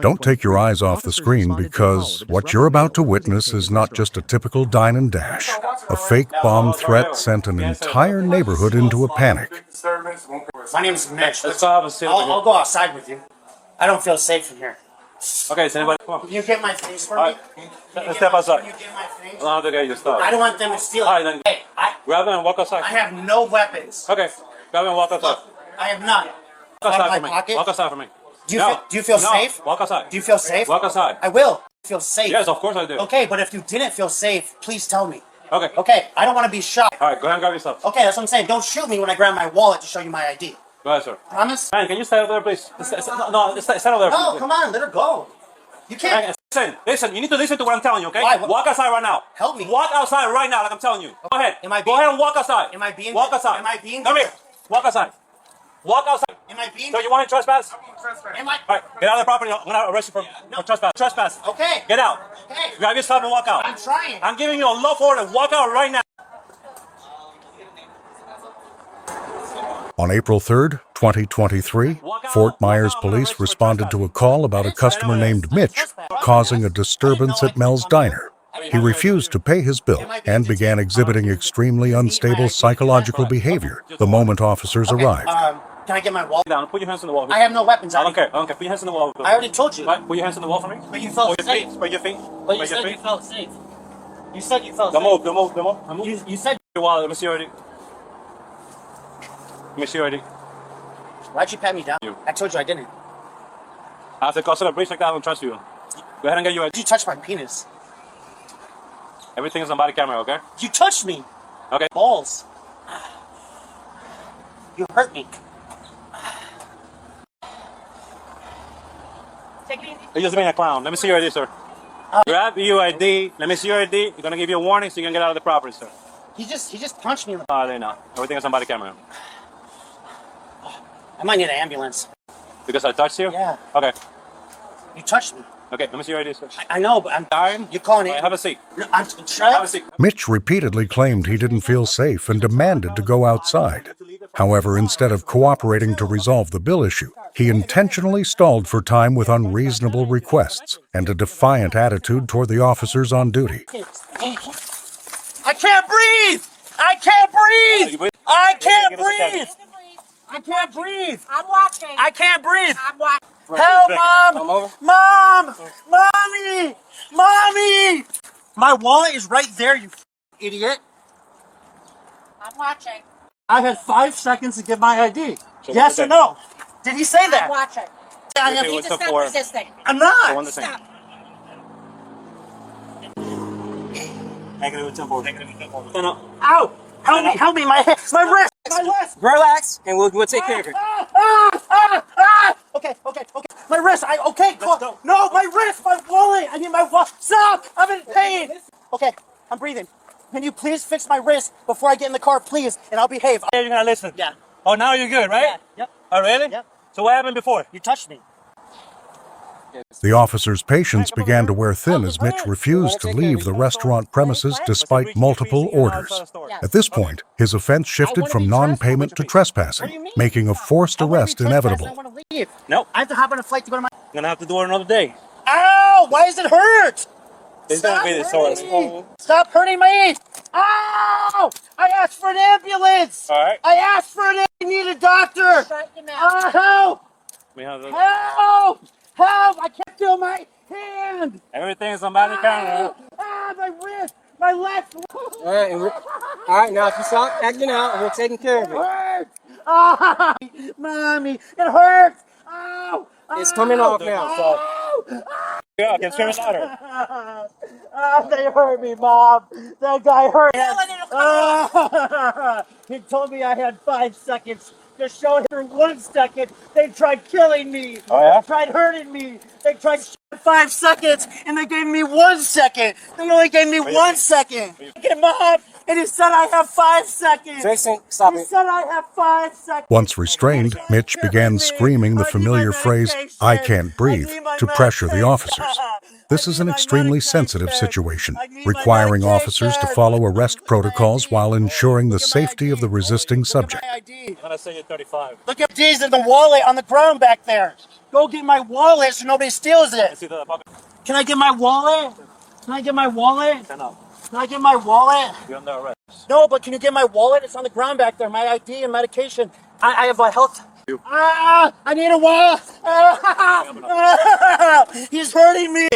Don't take your eyes off the screen because what you're about to witness is not just a typical dine and dash. A fake bomb threat sent an entire neighborhood into a panic. My name's Mitch. I'll go outside with you. I don't feel safe in here. Okay, is anybody? Come on. Can you get my things for me? Let's step outside. Can you get my things? I don't have to get your stuff. I don't want them to steal it. All right, then. Hey, grab them and walk outside. I have no weapons. Okay, grab them and walk outside. Look, I have none. Walk outside for me. Pocket? Walk outside for me. Do you feel safe? Walk outside. Do you feel safe? Walk outside. I will feel safe. Yes, of course I do. Okay, but if you didn't feel safe, please tell me. Okay. Okay, I don't want to be shot. All right, go ahead and grab your stuff. Okay, that's what I'm saying. Don't shoot me when I grab my wallet to show you my ID. Go ahead, sir. Promise? Man, can you stand over there, please? No, stand over there. No, come on, let her go. You can't. Listen, you need to listen to what I'm telling you, okay? Why? Walk outside right now. Help me. Walk outside right now, like I'm telling you. Go ahead. Am I Go ahead and walk outside. Am I being? Walk outside. Am I being? Come here. Walk outside. Walk outside. Am I being? So you want to trespass? Am I? All right, get out of the property. I'm going to arrest you for trespass. Trespass. Okay. Get out. Okay. Grab your stuff and walk out. I'm trying. I'm giving you a lawful order. Walk out right now. On April 3rd, 2023, Fort Myers police responded to a call about a customer named Mitch causing a disturbance at Mel's Diner. He refused to pay his bill and began exhibiting extremely unstable psychological behavior the moment officers arrived. Can I get my wallet? Down. Put your hands on the wall. I have no weapons. I don't care. Put your hands on the wall. I already told you. Right, put your hands on the wall for me. But you felt safe. Spread your feet. But you said you felt safe. You said you felt Don't safe. move. Don't move. You said. Your wallet. Let me see your ID. Let me see your ID. Why'd you pat me down? I told you I didn't. After causing a breach like that, I don't trust you. Go ahead and get your ID. You touched my penis. Everything is on body camera, okay? You touched me. Okay. Balls. You hurt me. You're just being a clown. Let me see your ID, sir. Grab your ID. Let me see your ID. You're gonna give you a warning so you can get out of the property, sir. He just punched me. They know. Everything is on body camera. I might need an ambulance. Because I touched you? Yeah. Okay. You touched me. Okay, let me see your ID, sir. I know, but I'm dying. You're calling it. Right, have a seat. No, shut Have up. a seat. Mitch repeatedly claimed he didn't feel safe and demanded to go outside. However, instead of cooperating to resolve the bill issue, he intentionally stalled for time with unreasonable requests and a defiant attitude toward the officers on duty. I can't breathe! I can't breathe! I can't breathe! I can't breathe! I'm watching. I can't breathe! I'm watching. Help, Mom! Mom! Mommy! Mommy! My wallet is right there, you idiot. I'm watching. I had 5 seconds to get my ID. Yes or no? Did he say I'm that? watching. I You have, need to stop resisting. I'm not. Stop. Ow! Help me, my wrist, my wrist. Relax, and we'll take care of it. Okay. My wrist, call. No, my wrist, my wallet. I need my wallet. Stop! I'm in pain. Okay, I'm breathing. Can you please fix my wrist before I get in the car, please? And I'll behave. You're gonna listen? Yeah. Oh, now you're good, right? Yeah. Yep. Oh, really? Yep. So what happened before? You touched me. The officers' patience began to wear thin as Mitch refused to leave the restaurant premises despite multiple orders. At this point, his offense shifted from non-payment to trespassing, making a forced arrest inevitable. I want to leave. Nope. I have to hop on a flight to go to my... I'm gonna have to do it another day. Ow! Why does it hurt? It's gonna be the source. Stop hurting me! Ow! I asked for an ambulance! All right. I asked for an... I need a doctor! Shut your mouth. Help! We have Help! Help! I can't feel my hand! everything is on body camera. My wrist! My left! All right, now if you stop acting out, we're taking care of it. Hurts! Ah, Mommy, it hurts! Ow! It's coming off now, so. Yeah, I can scream it louder. They hurt me, Mom. That guy hurt It'll He told me I had 5 seconds to show him for 1 second. They tried killing me. Oh, yeah? They tried hurting me. They tried 5 seconds, and they gave me 1 second. They only gave me 1 second. Okay, Mom, and he said I have 5 seconds. Jason, stop He it. said I have 5 seconds. Once restrained, Mitch began screaming the familiar phrase, "I can't breathe," to pressure the officers. This is an extremely sensitive situation, requiring officers to follow arrest protocols while ensuring the safety of the resisting subject. I'm gonna say you're 35. Look at these in the wallet on the ground back there. Go get my wallet so nobody steals it. See the pocket? Can I get my wallet? Can I get my wallet? No, Can I get my wallet? you're under arrest. No, but can you get my wallet? It's on the ground back there. My ID and medication. I have my health. I need a wallet. He's hurting me.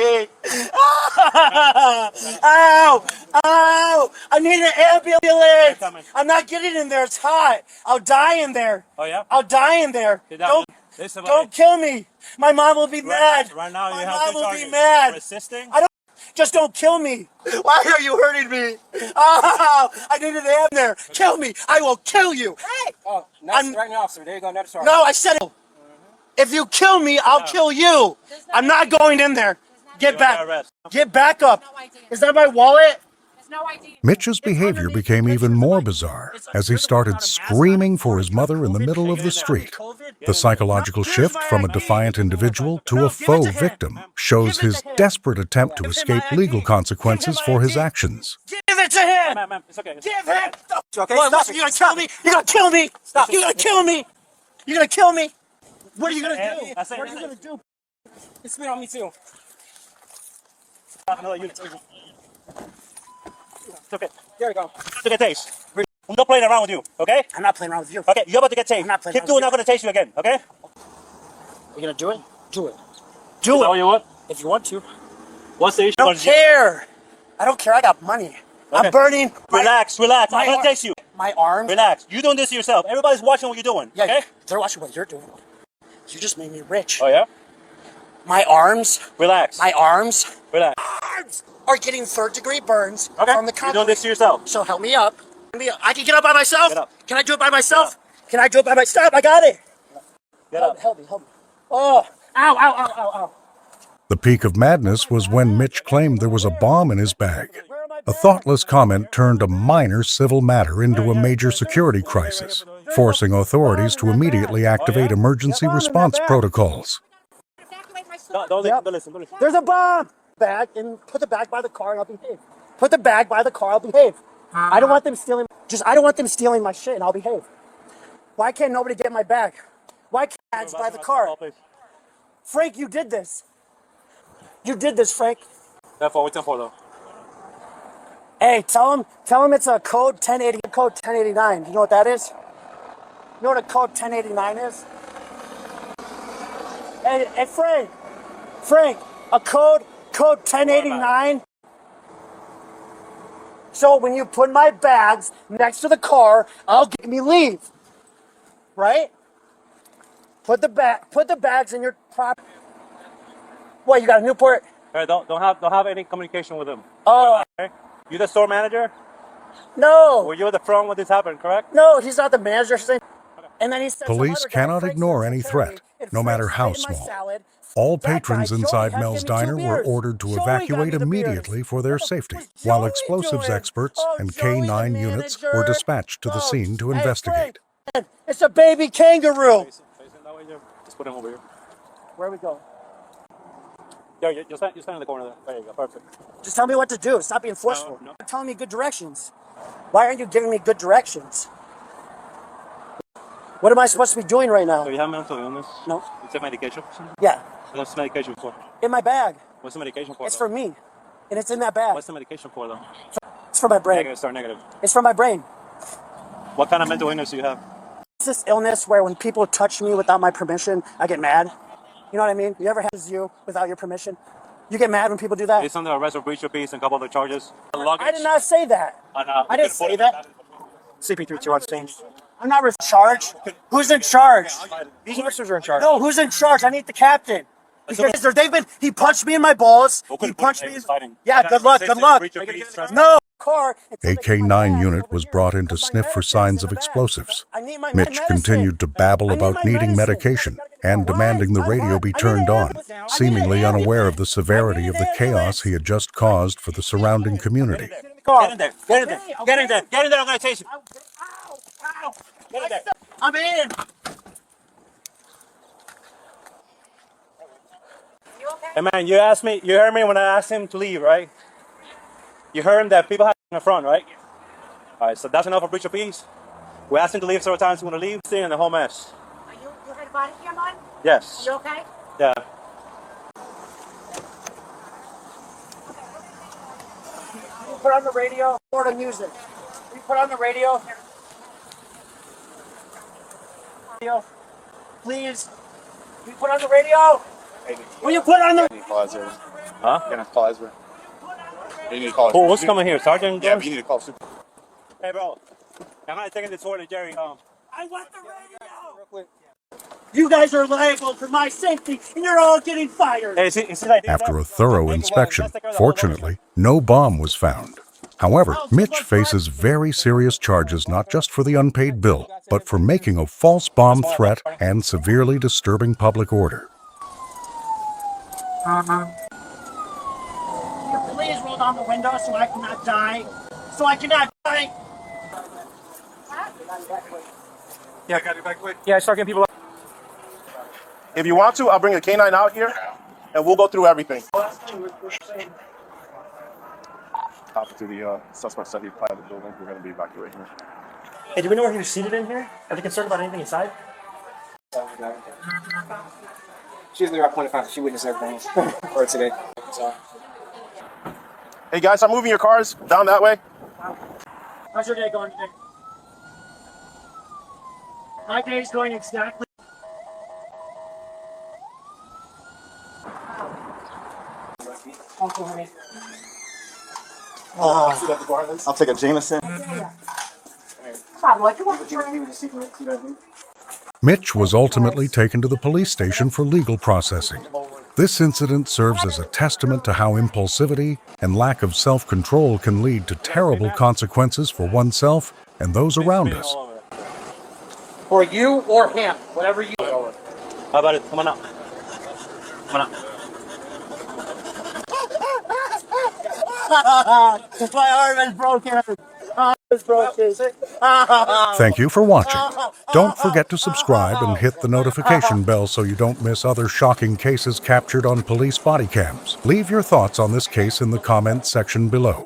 Ow! Ow! I need an ambulance. I'm not getting in there. It's hot. I'll die in there. Oh yeah? I'll die in there. Listen, Don't kill me. My mom will be mad. Right now, My you mom have two will charges. be mad. Resisting. Just don't kill me. Why are you hurting me? Oh, I need an am there. Kill me. I will kill you. Hey. Oh, next right now, officer. There you go. Another sergeant. No, I said it. If you kill me, I'll kill you. I'm not going in there. Get back. Get back up. Is that my wallet? No ID. Mitch's behavior became even more bizarre as he started screaming for his mother in the middle of the street. The psychological shift from a defiant individual to a faux victim shows his desperate attempt to escape legal consequences for his actions. Give it to him. Ma'am, it's okay. Give him. Okay, What, stop you gonna kill me? You gonna kill me? Stop. You gonna kill me? You gonna kill me? What are you gonna do? I said- What are you gonna do? You spit on me too. Another unit. It's okay. There we go. To get tased. I'm not playing around with you, okay? I'm not playing around with you. Okay, you're about to get tased. I'm not playing Keep around doing, with I'm gonna taste you again, okay? You gonna do it? Do it. Is Do that what it. you want? If you want to. What's the issue? I don't care. I don't care. I got money. I'm burning. Relax. I'm My gonna arm- taste you. My arms. Relax. You're doing this to yourself. Everybody's watching what you're doing, Yeah, okay? they're watching what you're doing. You just made me rich. Oh, yeah? My arms. Relax. My arms. Relax. Arms are getting third-degree burns Okay? from the You're doing this concrete. to yourself. So help me up. I can get up by myself. Get up. Can I do it by myself? Can I do it by myself? I got it. Get up. Help me. Oh, ow. The peak of madness was when Mitch claimed there was a bomb in his bag. A thoughtless comment turned a minor civil matter into a major security crisis, forcing authorities to immediately activate emergency response protocols. Evacuate my store. Don't listen. There's a bomb. Bag and put the bag by the car and I'll behave. Put the bag by the car. I'll behave. I don't want them stealing. I don't want them stealing my shit and I'll behave. Why can't nobody get my bag? Why can't bags by the car? Frank, you did this. You did this, Frank. Therefore, what's for though? Hey, tell him it's a code 1080, code 1089. You know what that is? You know what a code 1089 is? Hey, Frank, a code 1089. So when you put my bags next to the car, I'll get me leave. Right? Put the bags in your property. What, you got a Newport? Hey, don't have any communication with him. Oh, Okay? You the store manager? no. Were you at the front when this happened, correct? No, he's not the manager. And then he said, Police some other guy, cannot Frank's ignore gonna any take care of threat, me. And no matter Frank's how eating my small. salad. All That guy, patrons Joey, inside has Mel's given me 2 Diner were beers. ordered to Joey got evacuate me the beers. immediately for their safety, What's while Joey explosives doing? experts Oh, and Joey, the K-9 units were manager. dispatched to the Oh, scene to hey, investigate. Frank, it's a baby kangaroo. Facing that way, Joe. Just put him over here. Where we go? Yo, you stand in the corner there. There you go. Perfect. Just tell me what to do. Stop being forceful. No. You're telling me good directions. Why aren't you giving me good directions? What am I supposed to be doing right So now? you have mental illness? No. You take medication? Yeah, What's the medication for? in my bag. What's the medication for? It's though? for me, and it's in that bag. What's the medication for though? It's for my brain. Negative, start negative. It's for my brain. What kind of mental illness do you have? It's this illness where when people touch me without my permission, I get mad. You know what I mean? You ever had you without your permission? You get mad when people do that? It's under arrest for breach of peace and a couple other charges. I did not say that. I didn't say that. CP32 on stage. I'm not in charge. Who's in charge? These officers are in charge. No, who's in charge? I need the captain. Because he punched me in my balls. He punched me. Yeah, good luck. No, car. A K-9 unit was brought in to sniff for signs of explosives. I need my Mitch medicine. continued to babble I need about my needing medicine. medication and demanding the radio be turned on, seemingly unaware of the severity of the chaos he had just caused for the surrounding community. Get in there. Get in there. Get in there. Get in there. I'm going to chase you. Ow! Get in there. I'm in. You okay? Hey man, you asked me. You heard me when I asked him to leave, right? You heard him that people had in the front, right? All right, so that's enough for breach of peace. We asked him to leave several times. We want to leave. Staying in the whole mess. You had a body cam on? Yes. You okay? Yeah. You put on the radio or the music. You put on the radio. Please. You put on the radio. Will you put on the? Huh? You're gonna call Ezra. You need to call. Who's coming here, Sergeant? Yeah, but you need to call Super. Hey, bro. I'm not taking the tour to Jerry. I want the radio. You guys are liable for my safety, and you're all getting fired. Hey, is he like After a thorough inspection, fortunately, no bomb was found. However, Mitch faces very serious charges not just for the unpaid bill, but for making a false bomb threat and severely disturbing public order. Please roll down the window so I cannot die. So I cannot die. Yeah, I got it back quick. Yeah, start getting people up. If you want to, I'll bring a K9 out here, and we'll go through everything. Talking to the suspect said he applied to the building. We're going to be evacuating him. Hey, do we know where he was seated in here? Are they concerned about anything inside? She's there at point of contact. She witnessed everything. Or today. So. Hey guys, I'm moving your cars down that way. How's your day going today? My day's going exactly. I'll take a Jameson. Mitch was ultimately taken to the police station for legal processing. This incident serves as a testament to how impulsivity and lack of self-control can lead to terrible consequences for oneself and those around us. For you or him, whatever you. How about it? Come on out. Come on out. My arm is broken. Thank you for watching. Don't forget to subscribe and hit the notification bell so you don't miss other shocking cases captured on police body cams. Leave your thoughts on this case in the comments section below.